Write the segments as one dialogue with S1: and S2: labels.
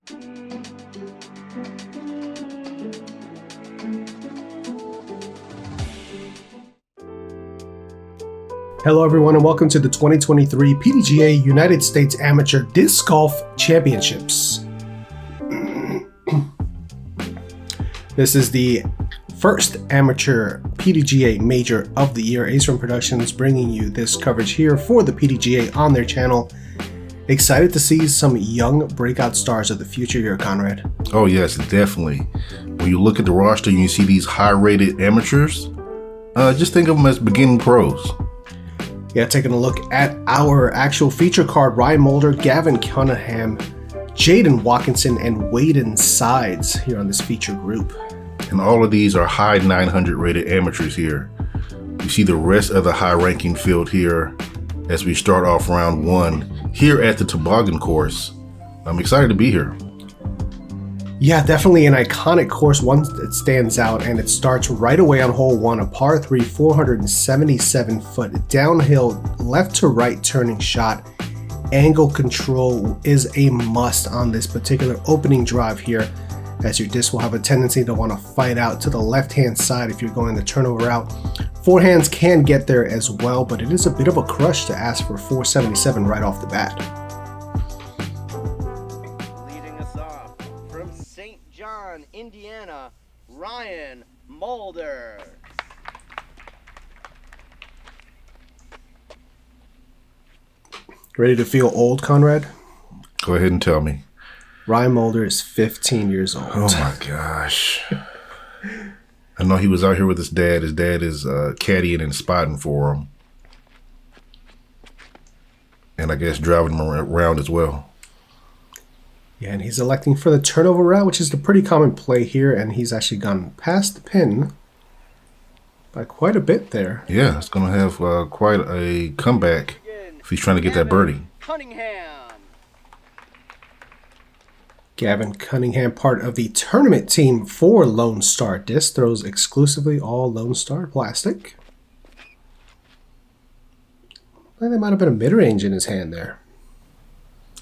S1: Hello everyone and welcome to the 2023 PDGA United States Amateur Disc Golf Championships. This is the first amateur PDGA Major of the year. Ace Productions bringing you this coverage here for the PDGA on their channel. Excited to see some young breakout stars of the future here, Conrad.
S2: Oh yes, definitely. When you look at the roster and you see these high-rated amateurs, just think of them as beginning pros.
S1: Yeah, taking a look at our actual feature card, Ryan Mulder, Gavin Cunningham, Jayden Watkinson, and Waden Sides here on this feature group.
S2: And all of these are high 900 rated amateurs here. You see the rest of the high ranking field here as we start off round one here at the Toboggan course. I'm excited to be here.
S1: Yeah, definitely an iconic course, one that stands out, and it starts right away on hole one, a par 3, 477-foot downhill, left to right turning shot. Angle control is a must on this particular opening drive here, as your disc will have a tendency to want to fight out to the left-hand side if you're going the turnover route. Forehands can get there as well, but it is a bit of a crush to ask for 477 right off the bat.
S3: Indiana, Ryan Mulder.
S1: Ready to feel old, Conrad?
S2: Go ahead and tell me.
S1: Ryan Mulder is 15 years old.
S2: Oh my gosh. I know he was out here with his dad. His dad is caddying and spotting for him. And I guess driving him around as well.
S1: Yeah, and he's electing for the turnover route, which is the pretty common play here, and he's actually gone past the pin by quite a bit there.
S2: Yeah, it's going to have quite a comeback if he's trying to get that birdie.
S1: Gavin Cunningham, part of the tournament team for Lone Star Disc, throws exclusively all Lone Star plastic. I think there might have been a mid-range in his hand there.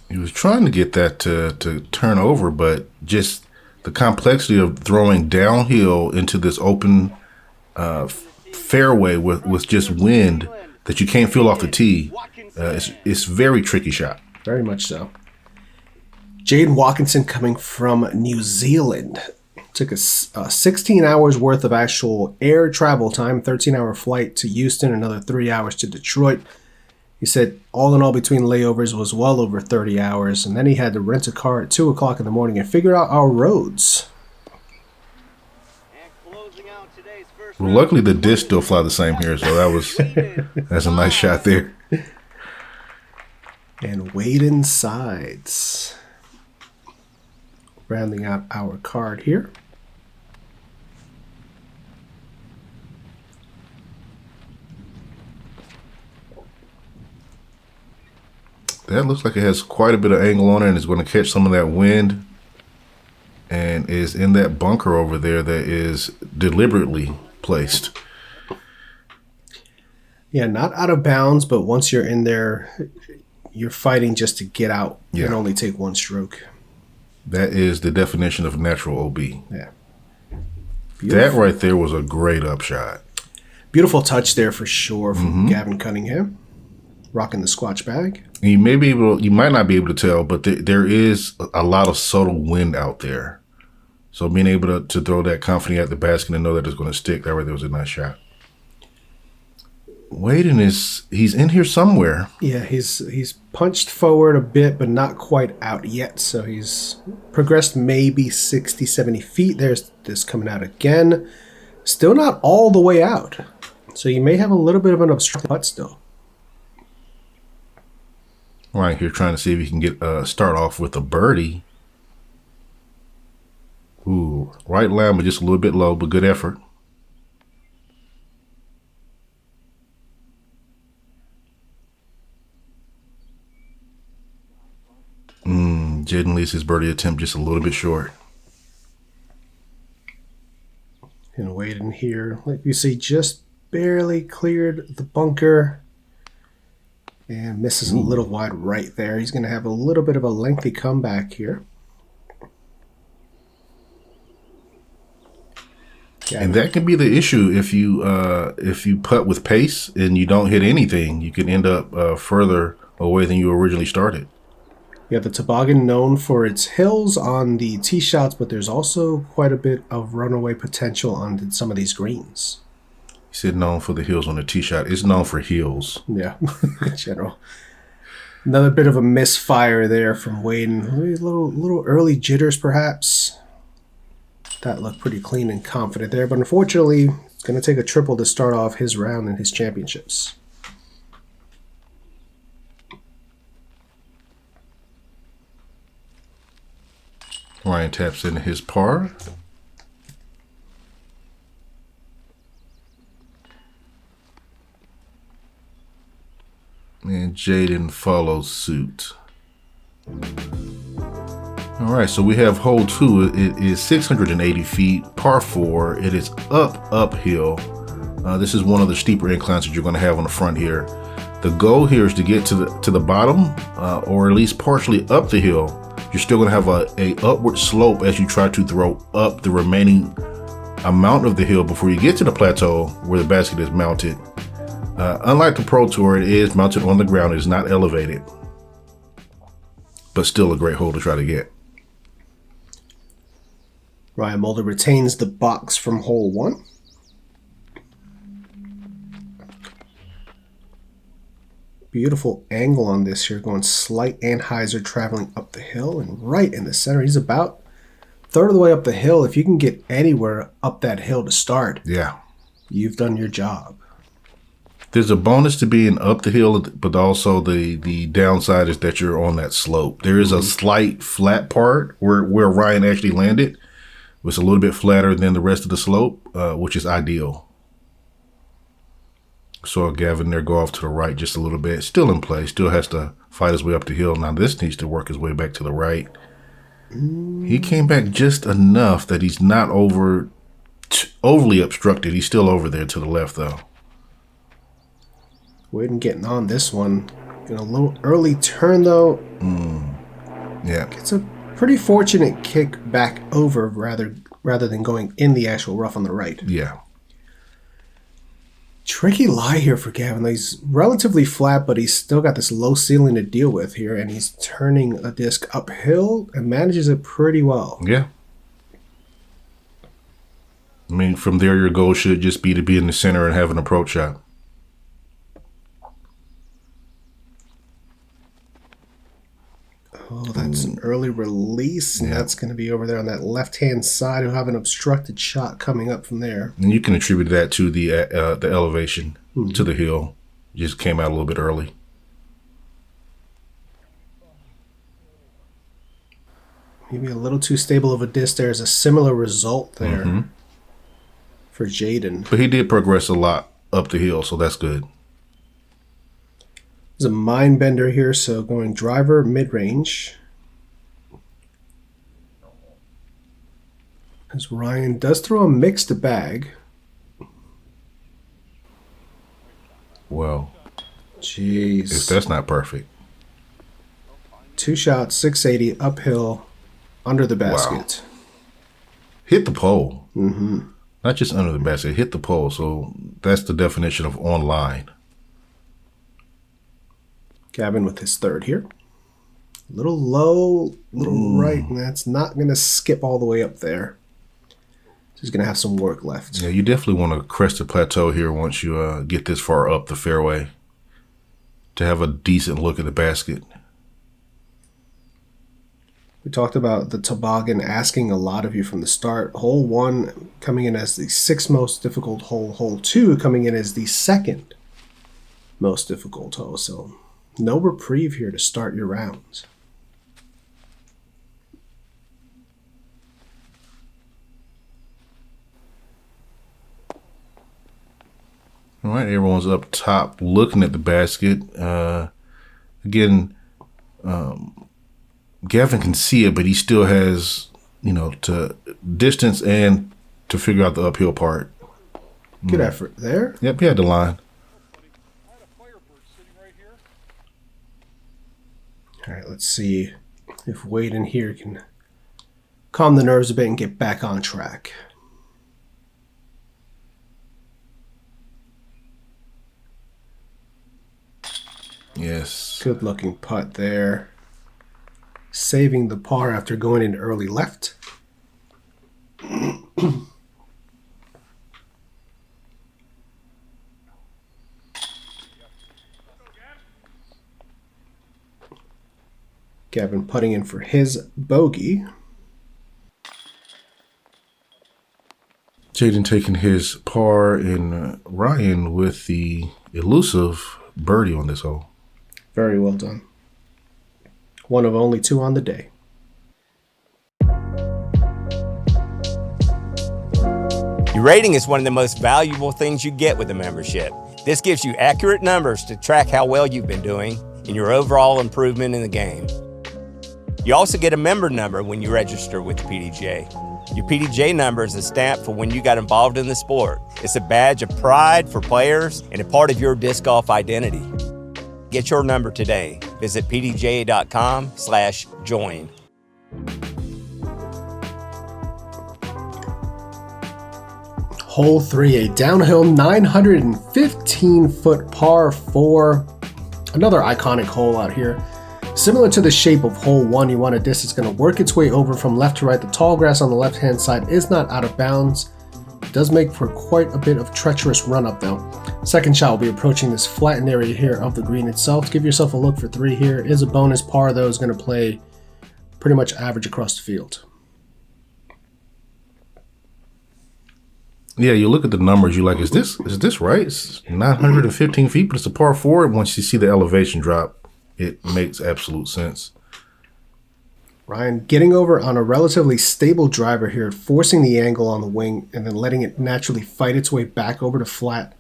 S2: He was trying to get that to turn over, but just the complexity of throwing downhill into this open fairway with just wind that you can't feel off the tee, it's very tricky shot.
S1: Very much so. Jayden Watkinson, coming from New Zealand, took a 16 hours worth of actual air travel time, 13-hour flight to Houston, another 3 hours to Detroit. He said all in all between layovers was well over 30 hours, and then he had to rent a car at 2 o'clock in the morning and figure out our roads.
S2: Well, luckily the disc still fly the same here, so that's a nice shot there.
S1: And Waden Sides, rounding out our card here.
S2: That looks like it has quite a bit of angle on it and is going to catch some of that wind and is in that bunker over there that is deliberately placed.
S1: Yeah, not out of bounds, but once you're in there, you're fighting just to get out and only take one stroke.
S2: That is the definition of natural OB.
S1: Yeah.
S2: That right there was a great upshot.
S1: Beautiful touch there for sure from Gavin Cunningham. Rocking the Squatch bag.
S2: You might not be able to tell, but there is a lot of subtle wind out there. So being able to throw that confidently at the basket and know that it's going to stick, that right there was a nice shot. Waden he's in here somewhere.
S1: Yeah, he's punched forward a bit, but not quite out yet. So he's progressed maybe 60, 70 feet. There's this coming out again. Still not all the way out. So you may have a little bit of an obstructed putt still.
S2: Right here trying to see if he can get start off with a birdie. Ooh, right line, but just a little bit low, but good effort. Jayden leaves his birdie attempt just a little bit short.
S1: And Waden here, like you see, just barely cleared the bunker. And misses a little wide right there. He's going to have a little bit of a lengthy comeback here.
S2: And that can be the issue if you putt with pace and you don't hit anything. You can end up further away than you originally started.
S1: Yeah, the Toboggan known for its hills on the tee shots, but there's also quite a bit of runaway potential on some of these greens.
S2: You said known for the hills on the tee shot. It's known for hills.
S1: Yeah, in general. Another bit of a misfire there from Waden. Little early jitters, perhaps. That looked pretty clean and confident there, but unfortunately, it's going to take a triple to start off his round in his championships.
S2: Ryan taps into his par. And Jayden follows suit. All right, so we have hole 2. It is 680 feet, par 4. It is uphill. This is one of the steeper inclines that you're going to have on the front here. The goal here is to get to the bottom, or at least partially up the hill. You're still going to have a upward slope as you try to throw up the remaining amount of the hill before you get to the plateau where the basket is mounted. Unlike the Pro Tour, it is mounted on the ground. It is not elevated, but still a great hole to try to get.
S1: Ryan Mulder retains the box from hole 1. Beautiful angle on this here, going slight anhyzer traveling up the hill and right in the center. He's about a third of the way up the hill. If you can get anywhere up that hill to start,
S2: yeah,
S1: you've done your job.
S2: There's a bonus to being up the hill, but also the downside is that you're on that slope. There is a slight flat part where Ryan actually landed. It's a little bit flatter than the rest of the slope, which is ideal. Saw Gavin there go off to the right just a little bit. Still in play. Still has to fight his way up the hill. Now this needs to work his way back to the right. He came back just enough that he's not overly obstructed. He's still over there to the left, though.
S1: Waden getting on this one. Getting a little early turn, though.
S2: Yeah.
S1: It's a pretty fortunate kick back over rather than going in the actual rough on the right.
S2: Yeah.
S1: Tricky lie here for Gavin. He's relatively flat, but he's still got this low ceiling to deal with here, and he's turning a disc uphill and manages it pretty well.
S2: Yeah. I mean, from there, your goal should just be to be in the center and have an approach shot.
S1: Oh, that's an early release, and that's going to be over there on that left-hand side. He'll have an obstructed shot coming up from there.
S2: And you can attribute that to the elevation to the hill. Just came out a little bit early.
S1: Maybe a little too stable of a disc. There's a similar result there for Jayden.
S2: But he did progress a lot up the hill, so that's good.
S1: There's a mind bender here, so going driver mid-range. As Ryan does throw a mixed bag.
S2: Well,
S1: jeez.
S2: If that's not perfect.
S1: 2 shots, 680, uphill, under the basket.
S2: Wow. Hit the pole. Not just under the basket, hit the pole. So that's the definition of online.
S1: Gavin with his third here. A little low, little right, and that's not going to skip all the way up there. So he's going to have some work left.
S2: Yeah, you definitely want to crest the plateau here once you get this far up the fairway to have a decent look at the basket.
S1: We talked about the Toboggan asking a lot of you from the start. Hole 1 coming in as the 6th most difficult hole. Hole 2 coming in as the 2nd most difficult hole. So no reprieve here to start your rounds.
S2: All right, everyone's up top looking at the basket. Again, Gavin can see it, but he still has, to distance and to figure out the uphill part.
S1: Good effort there.
S2: Yep, he had the line.
S1: All right, let's see if Waden here can calm the nerves a bit and get back on track.
S2: Yes.
S1: Good looking putt there. Saving the par after going in early left. Gavin putting in for his bogey.
S2: Jayden taking his par, and Ryan with the elusive birdie on this hole.
S1: Very well done. One of only 2 on the day.
S4: Your rating is one of the most valuable things you get with a membership. This gives you accurate numbers to track how well you've been doing and your overall improvement in the game. You also get a member number when you register with the PDGA. Your PDGA number is a stamp for when you got involved in the sport. It's a badge of pride for players and a part of your disc golf identity. Get your number today. Visit pdga.com/join.
S1: Hole 3, a downhill 915-foot par 4. Another iconic hole out here. Similar to the shape of hole 1, you want a disc that's going to work its way over from left to right. The tall grass on the left-hand side is not out of bounds. It does make for quite a bit of treacherous run-up though. Second shot will be approaching this flattened area here of the green itself. Give yourself a look for 3 here. It is a bonus. Par though is going to play pretty much average across the field.
S2: Yeah, you look at the numbers, you're like, is this right? It's 915 feet, but it's a par 4. Once you see the elevation drop, it makes absolute sense.
S1: Ryan getting over on a relatively stable driver here, forcing the angle on the wing and then letting it naturally fight its way back over to flat.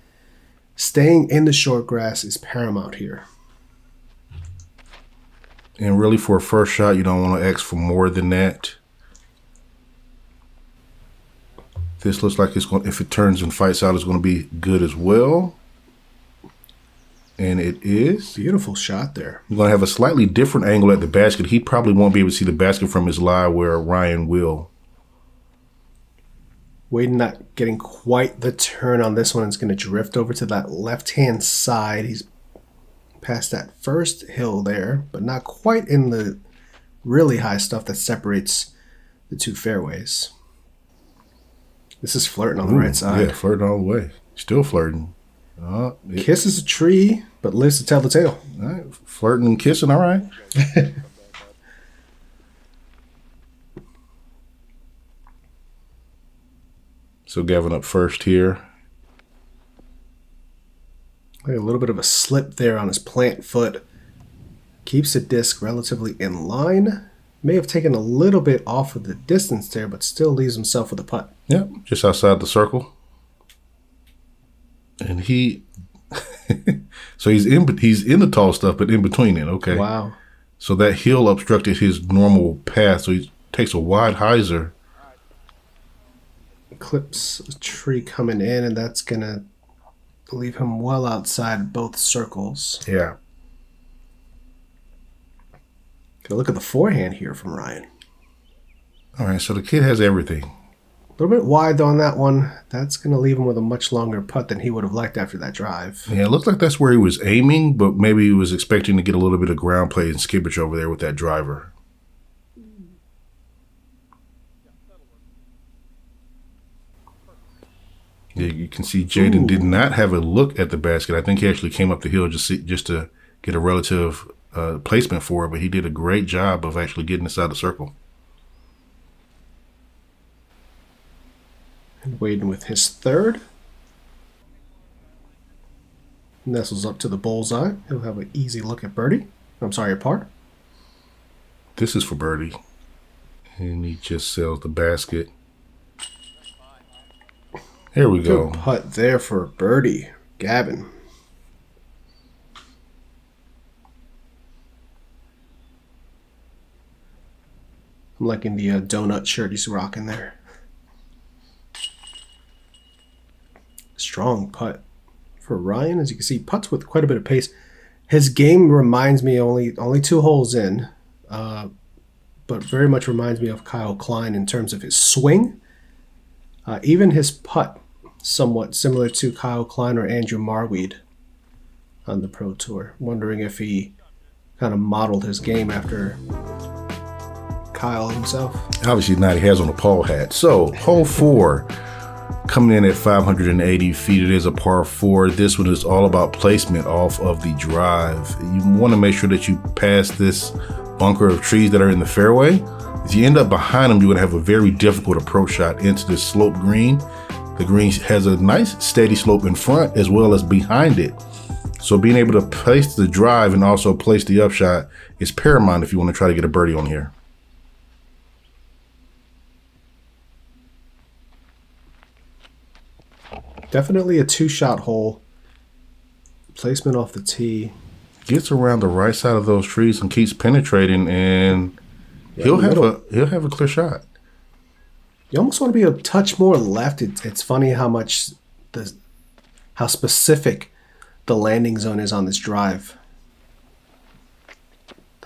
S1: Staying in the short grass is paramount here.
S2: And really, for a first shot, you don't want to ask for more than that. This looks like it's going. If it turns and fights out, it's going to be good as well. And it is.
S1: Beautiful shot there.
S2: You're going to have a slightly different angle at the basket. He probably won't be able to see the basket from his lie, where Ryan will.
S1: Waden not getting quite the turn on this one. It's going to drift over to that left-hand side. He's past that first hill there, but not quite in the really high stuff that separates the 2 fairways. This is flirting on the right side.
S2: Yeah, flirting all the way. Still flirting.
S1: Kisses a tree, but lives to tell the tale.
S2: All right, flirting and kissing, all right. So Gavin up first here.
S1: Like a little bit of a slip there on his plant foot. Keeps the disc relatively in line. May have taken a little bit off of the distance there, but still leaves himself with a putt.
S2: Yep, just outside the circle. And he, so he's in the tall stuff, but in between it. Okay.
S1: Wow.
S2: So that hill obstructed his normal path, so he takes a wide hyzer.
S1: Clips a tree coming in, and that's going to leave him well outside both circles.
S2: Yeah.
S1: Got to look at the forehand here from Ryan.
S2: All right, so the kid has everything.
S1: A little bit wide though on that one. That's going to leave him with a much longer putt than he would have liked after that drive.
S2: Yeah, it looks like that's where he was aiming, but maybe he was expecting to get a little bit of ground play and skippage over there with that driver. Yeah, you can see Jayden did not have a look at the basket. I think he actually came up the hill just to get a relative placement for it, but he did a great job of actually getting inside the circle.
S1: And Waden with his third. Nestles up to the bullseye. He'll have an easy look at birdie. I'm sorry, a par.
S2: This is for birdie. And he just sells the basket. Here we go.
S1: Good putt there for birdie. Gavin. I'm liking the donut shirt he's rocking there. Strong putt for Ryan. As you can see, putts with quite a bit of pace. His game reminds me, only 2 holes in, but very much reminds me of Kyle Klein in terms of his swing. Even his putt, somewhat similar to Kyle Klein or Andrew Marweed. on the Pro Tour. Wondering if he kind of modeled his game after Kyle himself.
S2: Obviously not. He has on a Paul hat. So hole 4 coming in at 580 feet. It is a par 4. This one is all about placement off of the drive. You want to make sure that you pass this bunker of trees that are in the fairway. If you end up behind them, you're going to have a very difficult approach shot into this slope green. The green has a nice steady slope in front as well as behind it. So being able to place the drive and also place the upshot is paramount if you want to try to get a birdie on here.
S1: Definitely a 2-shot hole. Placement off the tee.
S2: Gets around the right side of those trees and keeps penetrating, and he'll have a clear shot.
S1: You almost want to be a touch more left. It's funny how specific the landing zone is on this drive.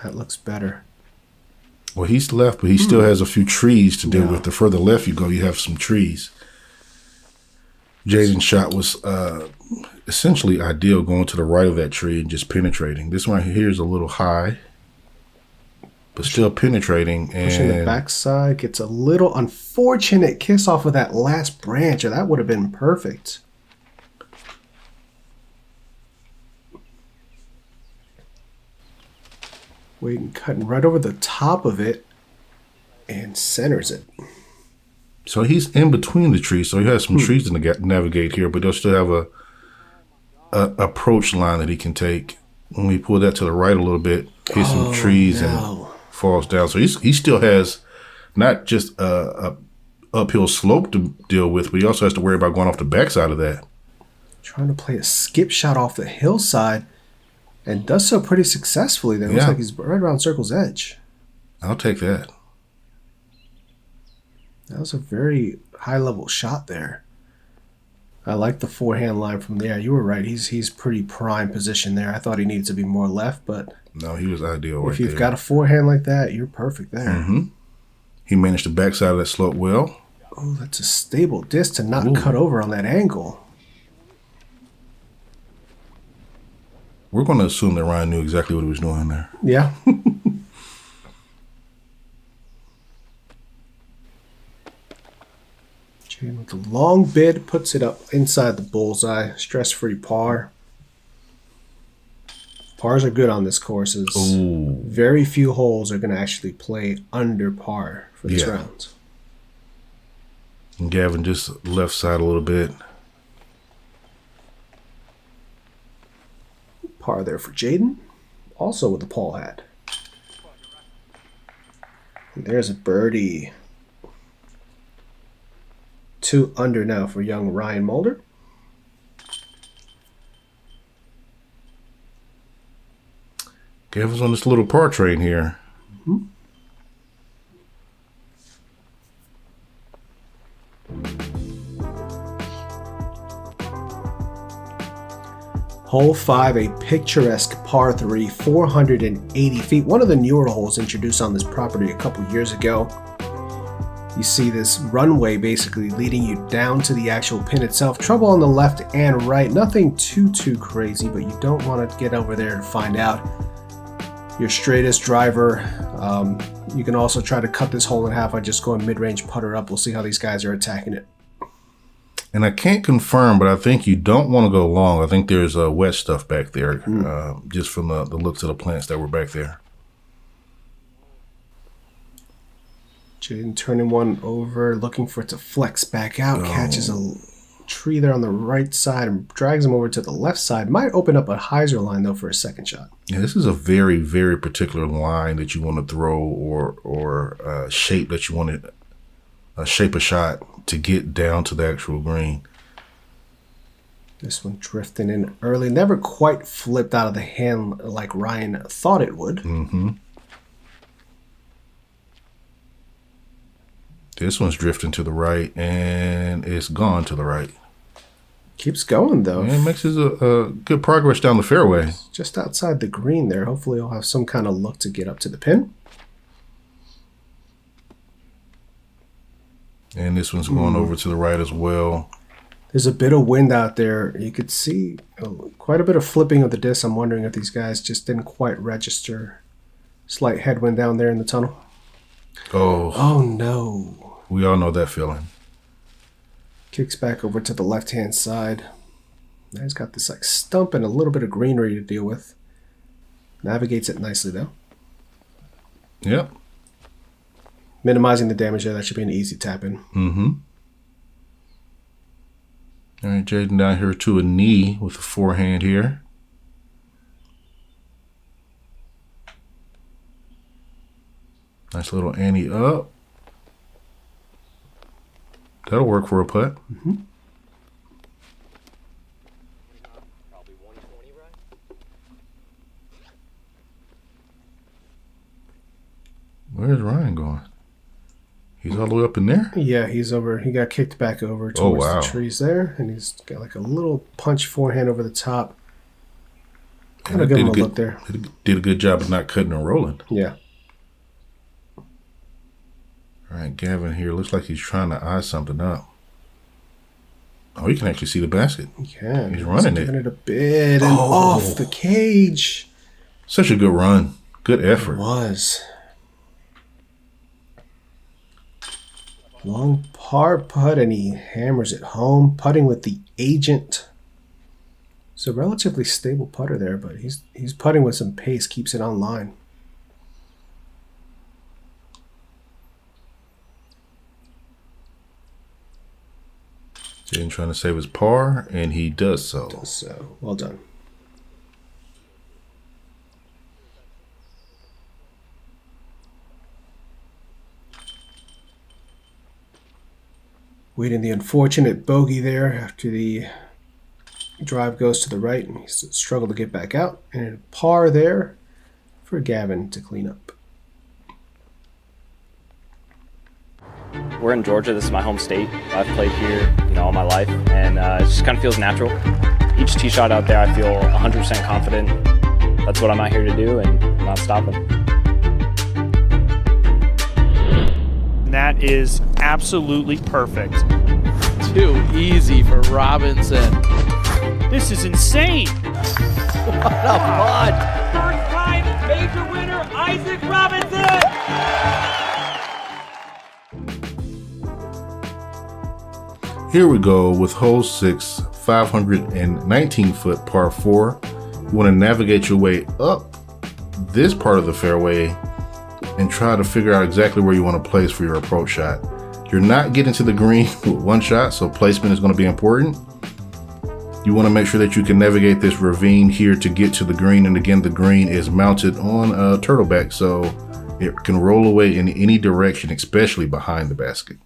S1: That looks better.
S2: Well, he's left, but he still has a few trees to deal with. The further left you go, you have some trees. Jayden's shot was essentially ideal, going to the right of that tree and just penetrating. This one here is a little high, but still penetrating.
S1: Pushing the backside, gets a little unfortunate kiss off of that last branch, or that would have been perfect. Waden cutting right over the top of it and centers it.
S2: So he's in between the trees, so he has some trees to navigate here, but he'll still have a approach line that he can take. When we pull that to the right a little bit, hits some trees and falls down. So he still has not just a uphill slope to deal with, but he also has to worry about going off the backside of that.
S1: Trying to play a skip shot off the hillside, and does so pretty successfully. That looks like he's right around circle's edge.
S2: I'll take that.
S1: That was a very high-level shot there. I like the forehand line from there. You were right. He's pretty prime position there. I thought he needed to be more left, but
S2: no, he was ideal.
S1: If you've got a forehand like that, you're perfect there.
S2: He managed the backside of that slope well.
S1: Oh, that's a stable disc to not cut over on that angle.
S2: We're going to assume that Ryan knew exactly what he was doing there.
S1: Yeah. Jayden with the long bid puts it up inside the bullseye. Stress-free par. Pars are good on this course. Very few holes are going to actually play under par for this round.
S2: And Gavin just left side a little bit.
S1: Par there for Jayden. Also with the Paul hat. And there's a birdie. 2 under now for young Ryan Mulder.
S2: Gavin's on this little par train here.
S1: Hole 5, a picturesque par 3, 480 feet. One of the newer holes introduced on this property a couple years ago. You see this runway basically leading you down to the actual pin itself. Trouble on the left and right. Nothing too crazy, but you don't want to get over there to find out. Your straightest driver. You can also try to cut this hole in half by just going mid-range putter up. We'll see how these guys are attacking it.
S2: And I can't confirm, but I think you don't want to go long. I think there's wet stuff back there, just from the looks of the plants that were back there.
S1: Jayden turning one over, looking for it to flex back out. Catches a tree there on the right side and drags him over to the left side. Might open up a hyzer line, though, for a second shot.
S2: Yeah, this is a very, very particular line that you want to throw or shape that you want to shape a shot to get down to the actual green.
S1: This one drifting in early. Never quite flipped out of the hand like Ryan thought it would.
S2: This one's drifting to the right, and it's gone to the right.
S1: Keeps going, though.
S2: Yeah, it makes a good progress down the fairway.
S1: Just outside the green there. Hopefully he'll have some kind of look to get up to the pin.
S2: And this one's going over to the right as well.
S1: There's a bit of wind out there. You could see quite a bit of flipping of the disc. I'm wondering if these guys just didn't quite register. Slight headwind down there in the tunnel. Oh no.
S2: We all know that feeling.
S1: Kicks back over to the left-hand side. Now he's got this like stump and a little bit of greenery to deal with. Navigates it nicely though.
S2: Yep.
S1: Minimizing the damage there. That should be an easy tap in.
S2: Mm-hmm. All right, Jayden down here to a knee with a forehand here. Nice little ante up. That'll work for a putt.
S1: Mm-hmm.
S3: Probably 120, right?
S2: Where's Ryan going? He's all the way up in there?
S1: Yeah, he's over. He got kicked back over towards the trees there, and he's got like a little punch forehand over the top. Kind of give him a look there.
S2: Did a good job of not cutting and rolling.
S1: Yeah.
S2: All right, Gavin here looks like he's trying to eye something up. Oh, you can actually see the basket.
S1: You can.
S2: He's running
S1: giving it a bit and off the cage.
S2: Such a good run. Good effort.
S1: It was. Long par putt, and he hammers it home, putting with the agent. It's a relatively stable putter there, but he's putting with some pace, keeps it on line.
S2: Jayden trying to save his par, and he does so.
S1: Well done. Waiting the unfortunate bogey there after the drive goes to the right, and he's struggled to get back out. And a par there for Gavin to clean up.
S5: We're in Georgia. This is my home state. I've played here, all my life, and it just kind of feels natural. Each tee shot out there, I feel 100% confident. That's what I'm out here to do, and I'm not stopping.
S6: That is absolutely perfect.
S7: Too easy for Robinson.
S6: This is insane.
S7: What a putt.
S8: First time major winner, Isaac Robinson.
S2: Here we go with hole 6, 519-foot par 4. You want to navigate your way up this part of the fairway and try to figure out exactly where you want to place for your approach shot. You're not getting to the green with one shot, so placement is going to be important. You want to make sure that you can navigate this ravine here to get to the green, and again, the green is mounted on a turtleback, so it can roll away in any direction, especially behind the basket.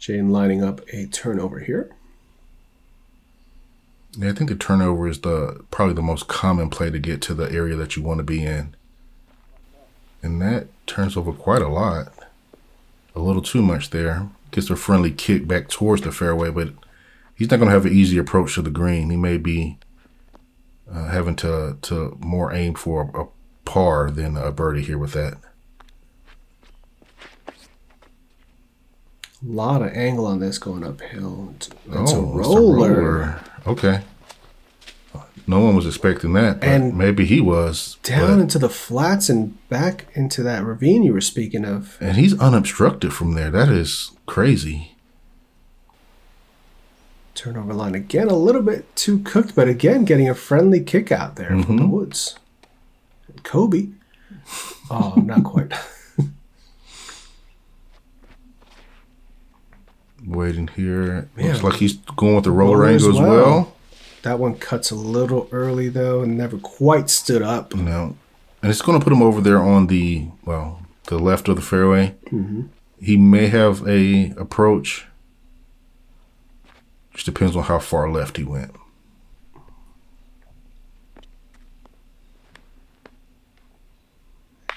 S1: Jayden lining up a turnover here.
S2: Yeah, I think the turnover is probably the most common play to get to the area that you want to be in. And that turns over quite a lot. A little too much there. Gets a friendly kick back towards the fairway, but he's not going to have an easy approach to the green. He may be having to more aim for a par than a birdie here with that.
S1: A lot of angle on this going uphill. It's a
S2: a
S1: roller.
S2: Okay. No one was expecting that, but
S1: And
S2: maybe he was.
S1: Down into the flats and back into that ravine you were speaking of.
S2: And he's unobstructed from there. That is crazy.
S1: Turnover line again, a little bit too cooked, but again, getting a friendly kick out there from the woods. Kobe. Oh, not quite.
S2: Waiting here.
S1: Man,
S2: looks like he's going with the roller angle as well.
S1: That one cuts a little early, though, and never quite stood up.
S2: No. And it's going to put him over there on the left of the fairway.
S1: Mm-hmm.
S2: He may have a approach. Just depends on how far left he went.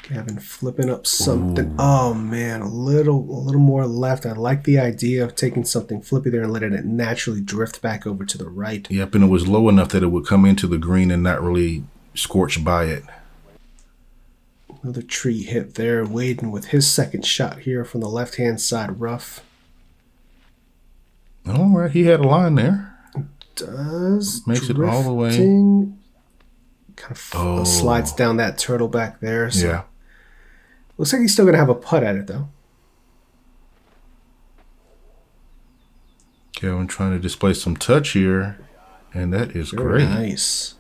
S1: Gavin flipping up something. Ooh. Oh, man, a little more left. I like the idea of taking something flippy there and letting it naturally drift back over to the right.
S2: Yep, and it was low enough that it would come into the green and not really scorch by it.
S1: Another tree hit there. Waden with his second shot here from the left-hand side rough.
S2: All right, he had a line there.
S1: Does
S2: makes it all the way.
S1: Kind of slides down that turtle back there. So
S2: Yeah.
S1: looks like he's still going to have a putt at it, though.
S2: Gavin trying to display some touch here, and that is
S1: Very
S2: great.
S1: nice.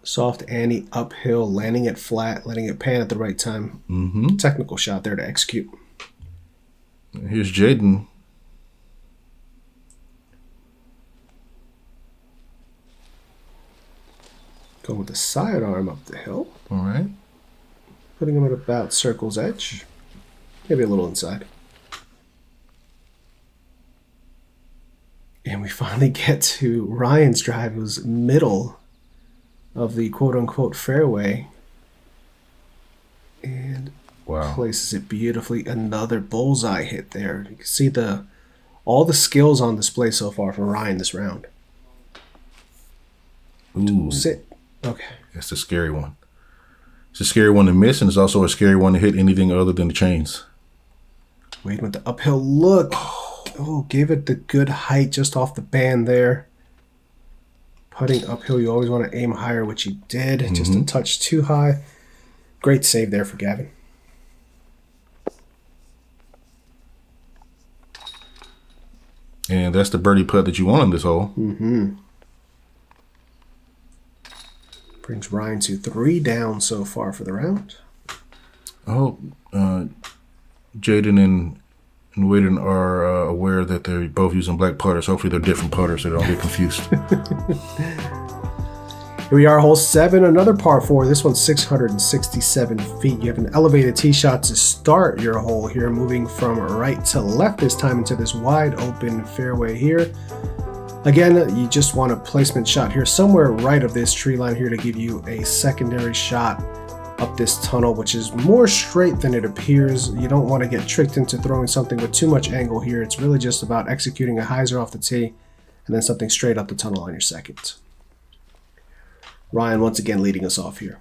S1: Soft Annie uphill, landing it flat, letting it pan at the right time.
S2: Mm-hmm.
S1: Technical shot there to execute.
S2: Here's Jayden.
S1: Going with the sidearm up the hill.
S2: All right.
S1: Putting him at about circle's edge. Maybe a little inside. And we finally get to Ryan's drive. It was middle of the quote-unquote fairway. And
S2: Wow.
S1: places it beautifully. Another bullseye hit there. You can see all the skills on display so far from Ryan this round.
S2: Ooh,
S1: Sit. Okay.
S2: that's a scary one. It's a scary one to miss, and it's also a scary one to hit anything other than the chains.
S1: Wade with the uphill look. Oh, gave it the good height just off the band there. Putting uphill, you always want to aim higher, which he did. Just a touch too high. Great save there for Gavin.
S2: And that's the birdie putt that you want on this hole.
S1: Brings Ryan to 3 down so far for the round.
S2: Oh, Jayden and Waden are aware that they're both using black putters. Hopefully they're different putters so they don't get confused.
S1: Here we are, hole 7, another par 4. This one's 667 feet. You have an elevated tee shot to start your hole here, moving from right to left this time into this wide open fairway here. Again, you just want a placement shot here somewhere right of this tree line here to give you a secondary shot up this tunnel, which is more straight than it appears. You don't want to get tricked into throwing something with too much angle here. It's really just about executing a hyzer off the tee and then something straight up the tunnel on your second. Ryan once again leading us off here.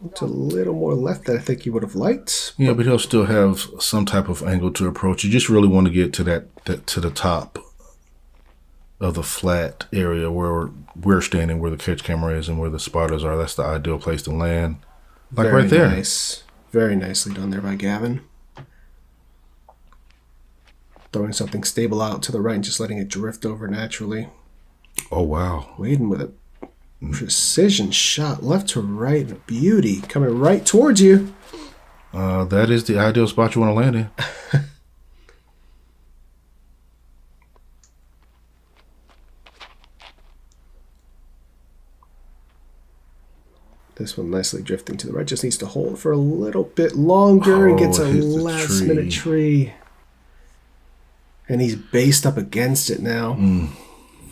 S1: It's a little more left than I think he would have liked.
S2: Yeah, but he'll still have some type of angle to approach. You just really want to get to that to the top of the flat area where we're standing, where the catch camera is and where the spotters are. That's the ideal place to land. Like
S1: Very
S2: right there.
S1: Nice. Very nicely done there by Gavin. Throwing something stable out to the right and just letting it drift over naturally.
S2: Oh, wow.
S1: Waden with a precision shot left to right. A beauty coming right towards you.
S2: That is the ideal spot you want to land in.
S1: This one nicely drifting to the right. Just needs to hold for a little bit longer and gets a
S2: hit the
S1: last
S2: tree.
S1: minute tree. And he's based up against it now.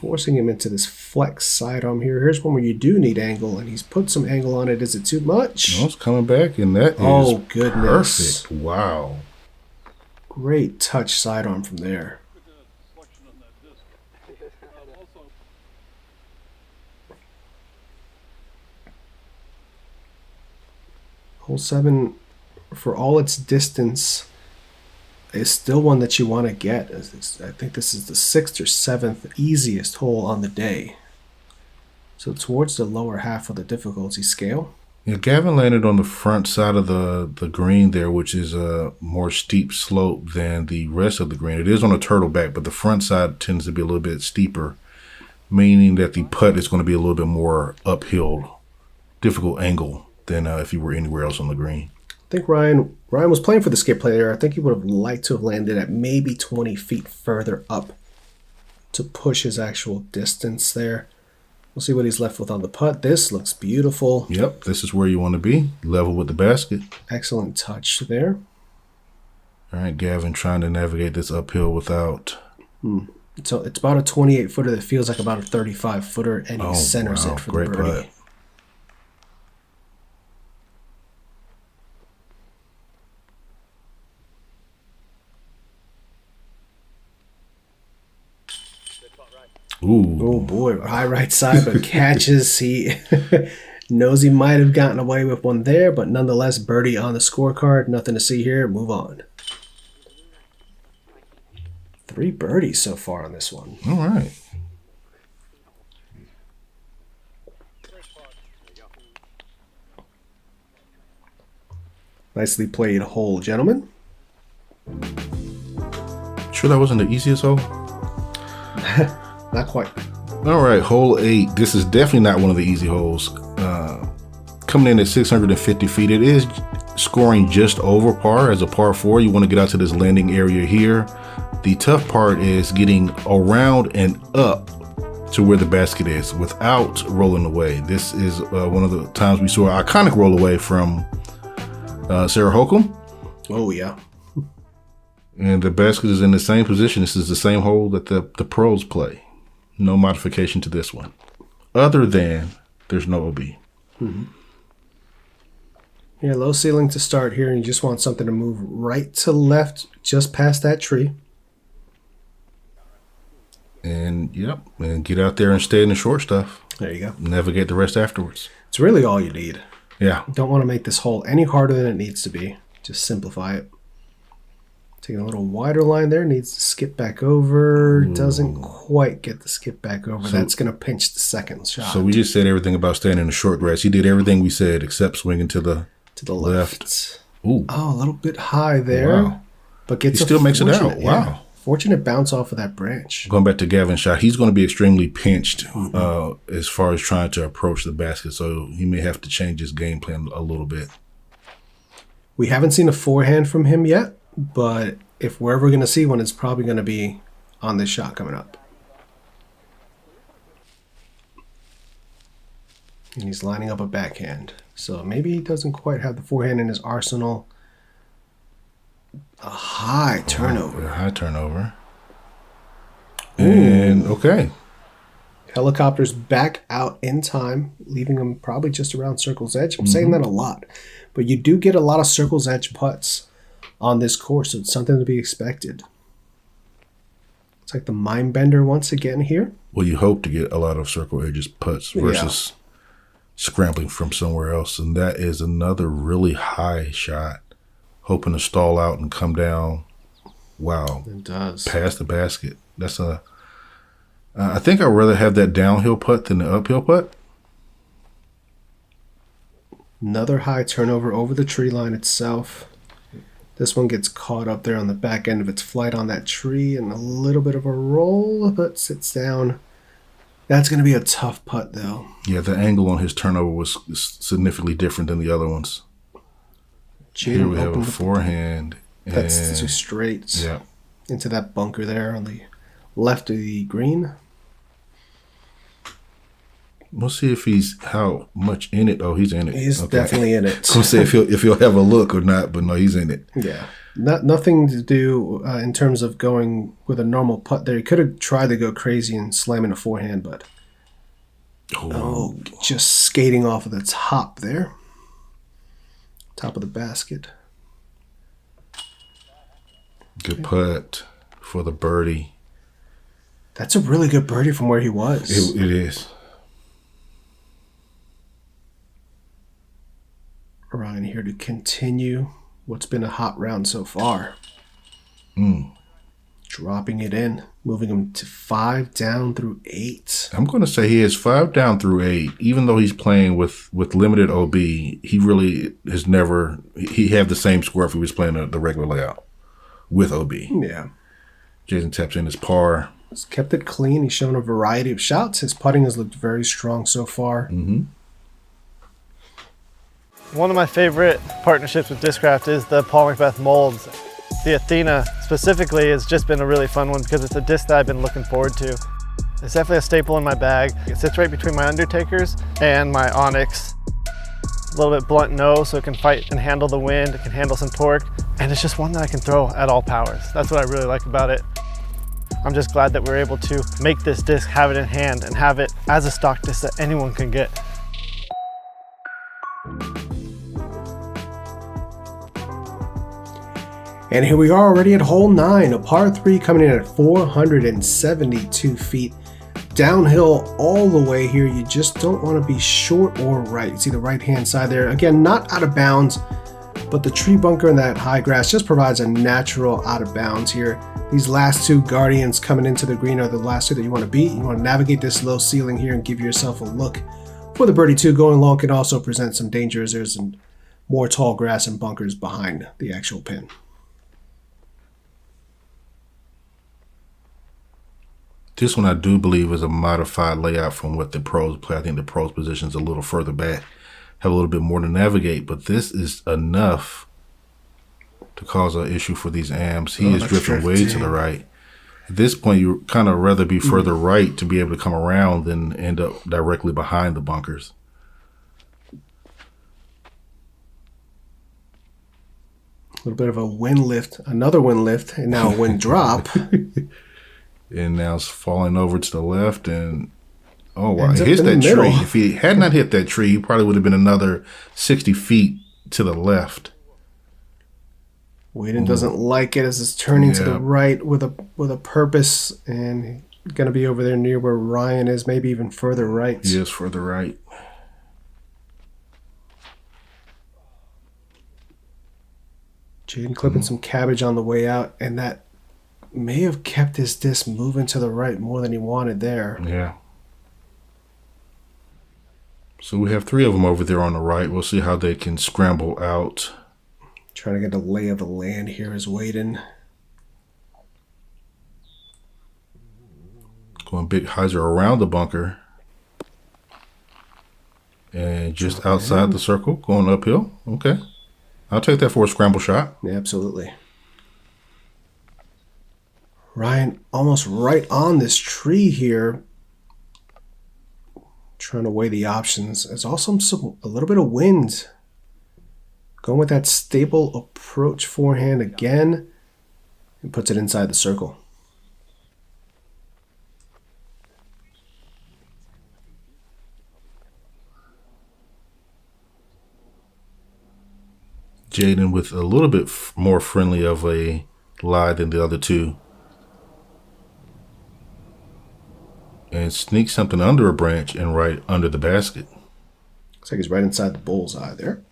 S1: Forcing him into this flex sidearm here. Here's one where you do need angle, and he's put some angle on it. Is it too much?
S2: No, it's coming back, and that is
S1: goodness.
S2: perfect. Wow.
S1: Great touch sidearm from there. Hole 7, for all its distance, is still one that you want to get. I think this is the 6th or 7th easiest hole on the day. So towards the lower half of the difficulty scale.
S2: Yeah, Gavin landed on the front side of the green there, which is a more steep slope than the rest of the green. It is on a turtle back, but the front side tends to be a little bit steeper, meaning that the putt is going to be a little bit more uphill, difficult angle than if you were anywhere else on the green.
S1: I think Ryan was playing for the skip play there. I think he would have liked to have landed at maybe 20 feet further up to push his actual distance there. We'll see what he's left with on the putt. This looks beautiful.
S2: Yep, this is where you want to be, level with the basket.
S1: Excellent touch there.
S2: All right, Gavin trying to navigate this uphill without...
S1: So it's about a 28-footer that feels like about a 35-footer, and he centers it for
S2: great
S1: the birdie.
S2: putt. Ooh.
S1: Oh boy, high right side, but catches. He knows he might have gotten away with one there, but nonetheless, birdie on the scorecard. Nothing to see here. Move on. 3 birdies so far on this one.
S2: All right.
S1: Nicely played hole, gentlemen.
S2: Sure that wasn't the easiest hole?
S1: Not quite.
S2: All right, hole 8. This is definitely not one of the easy holes. Coming in at 650 feet, it is scoring just over par as a par 4. You want to get out to this landing area here. The tough part is getting around and up to where the basket is without rolling away. This is one of the times we saw an iconic roll away from Sarah Holcomb.
S1: Oh, yeah.
S2: And the basket is in the same position. This is the same hole that the pros play. No modification to this one. Other than there's no OB.
S1: Mm-hmm. Yeah, low ceiling to start here, and you just want something to move right to left just past that tree.
S2: And, yep, and get out there and stay in the short stuff.
S1: There you go.
S2: Navigate the rest afterwards.
S1: It's really all you need.
S2: Yeah.
S1: Don't want to make this hole any harder than it needs to be. Just simplify it. Taking a little wider line there. Needs to skip back over. Doesn't quite get the skip back over. That's going to pinch the second shot.
S2: So we just said everything about staying in the short grass. He did everything we said except swinging to the left.
S1: Ooh. Oh, a little bit high there.
S2: Wow.
S1: But gets
S2: he still makes it out. Wow.
S1: Yeah, fortunate bounce off of that branch.
S2: Going back to Gavin's shot, he's going to be extremely pinched as far as trying to approach the basket. So he may have to change his game plan a little bit.
S1: We haven't seen a forehand from him yet, but if we're ever going to see one, it's probably going to be on this shot coming up. And he's lining up a backhand. So maybe he doesn't quite have the forehand in his arsenal. A high turnover.
S2: High turnover. And okay.
S1: Helicopters back out in time, leaving him probably just around circle's edge. I'm saying that a lot. But you do get a lot of circle's edge putts on this course, so it's something to be expected. It's like the mind bender once again here.
S2: Well, you hope to get a lot of circle edges putts versus scrambling from somewhere else. And that is another really high shot. Hoping to stall out and come down. Wow.
S1: It does.
S2: Past the basket. That's I think I'd rather have that downhill putt than the uphill putt.
S1: Another high turnover over the tree line itself. This one gets caught up there on the back end of its flight on that tree, and a little bit of a roll, but sits down. That's going to be a tough putt, though.
S2: Yeah, the angle on his turnover was significantly different than the other ones. Here we have a forehand.
S1: That's too straight into that bunker there on the left of the green.
S2: We'll see if he's how much in it. Oh, he's in it.
S1: He's definitely in it.
S2: We'll see if he'll have a look or not, but no, he's in it.
S1: Yeah. Nothing to do in terms of going with a normal putt there. He could have tried to go crazy and slam in a forehand, but just skating off of the top there. Top of the basket.
S2: Good putt for the birdie.
S1: That's a really good birdie from where he was.
S2: It is.
S1: Ryan here to continue what's been a hot round so far. Dropping it in, moving him to 5 down through 8.
S2: I'm going to say he is 5 down through 8. Even though he's playing with limited OB, he really has never. He had the same score if he was playing the regular layout with OB.
S1: Yeah.
S2: Jayden taps in his par.
S1: He's kept it clean. He's shown a variety of shots. His putting has looked very strong so far.
S9: One of my favorite partnerships with Discraft is the Paul Macbeth molds. The Athena specifically has just been a really fun one because it's a disc that I've been looking forward to. It's definitely a staple in my bag. It sits right between my Undertakers and my Onyx. A little bit blunt nose so it can fight and handle the wind, it can handle some torque, and it's just one that I can throw at all powers. That's what I really like about it. I'm just glad that we're able to make this disc, have it in hand, and have it as a stock disc that anyone can get.
S1: And here we are already at hole 9, a par 3 coming in at 472 feet. downhill all the way here. You just don't want to be short or right. You see the right-hand side there. Again, not out of bounds, but the tree bunker and that high grass just provides a natural out of bounds here. These last two guardians coming into the green are the last two that you want to beat. You want to navigate this low ceiling here and give yourself a look for the birdie 2. Going long can also present some dangers. There's some more tall grass and bunkers behind the actual pin.
S2: This one I do believe is a modified layout from what the pros play. I think the pros position's a little further back, have a little bit more to navigate, but this is enough to cause an issue for these AMs. He is drifting way to the right. At this point, you kind of rather be further right to be able to come around than end up directly behind the bunkers.
S1: A little bit of a wind lift, another wind lift, and now a wind drop.
S2: And now it's falling over to the left, and oh wow, he hits that tree. If he had not hit that tree, he probably would have been another 60 feet to the left.
S1: Waden doesn't like it as it's turning to the right with a purpose, and going to be over there near where Ryan is, maybe even further right.
S2: He is further right.
S1: Jayden clipping some cabbage on the way out, and that may have kept his disc moving to the right more than he wanted there.
S2: Yeah. So we have 3 of them over there on the right. We'll see how they can scramble out.
S1: Trying to get a lay of the land here is Waden.
S2: Going big hyzer around the bunker. And just outside the circle, going uphill. Okay. I'll take that for a scramble shot.
S1: Yeah, absolutely. Ryan almost right on this tree here. Trying to weigh the options. There's also a little bit of wind. Going with that stable approach forehand again. And puts it inside the circle.
S2: Jayden with a little bit more friendly of a lie than the other two. And sneak something under a branch and right under the basket.
S1: Looks like he's right inside the bullseye there.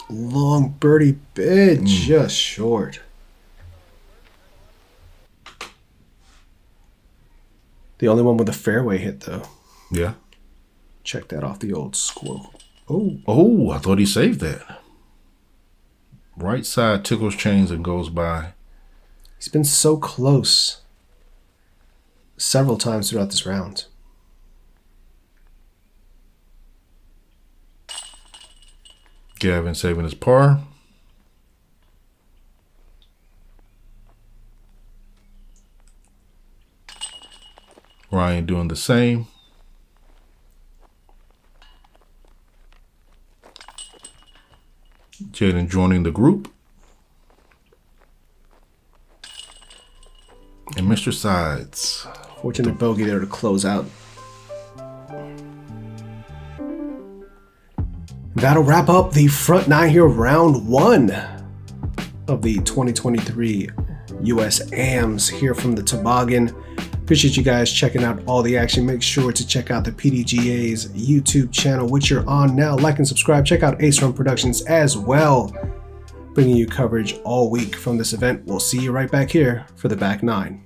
S1: Long birdie bid, just short. The only one with a fairway hit, though.
S2: Yeah.
S1: Check that off the old squirrel.
S2: Oh, I thought he saved that. Right side tickles chains and goes by.
S1: He's been so close several times throughout this round.
S2: Gavin saving his par. Ryan doing the same. Jayden joining the group. And Mr. Sides.
S1: Fortunate bogey there to close out. That'll wrap up the front 9 here, round 1 of the 2023 US AMs here from the Toboggan. Appreciate you guys checking out all the action. Make sure to check out the PDGA's YouTube channel, which you're on now. Like and subscribe. Check out Ace Run Productions as well, bringing you coverage all week from this event. We'll see you right back here for the back 9.